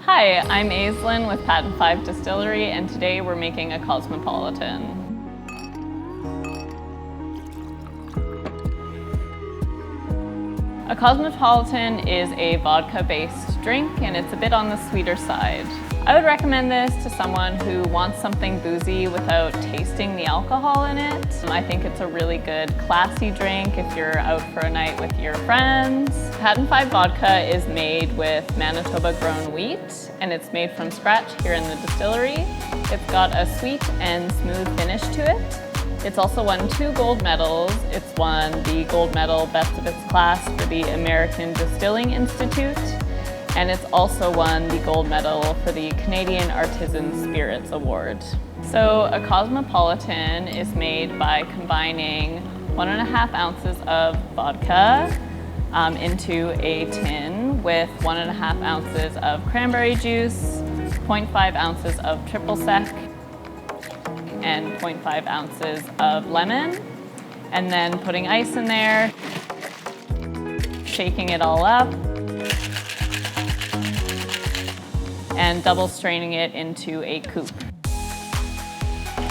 Hi, I'm Aislinn with Patent 5 Distillery, and today we're making a Cosmopolitan. A Cosmopolitan is a vodka-based drink, and it's a bit on the sweeter side. I would recommend this to someone who wants something boozy without tasting the alcohol in it. I think it's a really good, classy drink if you're out for a night with your friends. Patent 5 vodka is made with Manitoba-grown wheat, and it's made from scratch here in the distillery. It's got a sweet and smooth finish to it. It's also won 2 gold medals. It's won the gold medal Best of its class for the American Distilling Institute, and it's also won the gold medal for the Canadian Artisan Spirits Award. So a Cosmopolitan is made by combining 1.5 ounces of vodka into a tin with 1.5 ounces of cranberry juice, 0.5 ounces of triple sec, and 0.5 ounces of lemon, and then putting ice in there, shaking it all up, and double straining it into a coupe.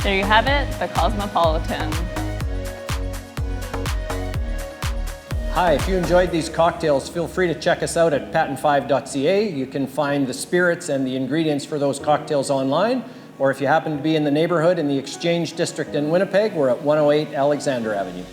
There you have it, the Cosmopolitan. Hi, if you enjoyed these cocktails, feel free to check us out at patent5.ca. You can find the spirits and the ingredients for those cocktails online, or if you happen to be in the neighborhood in the Exchange District in Winnipeg, we're at 108 Alexander Avenue.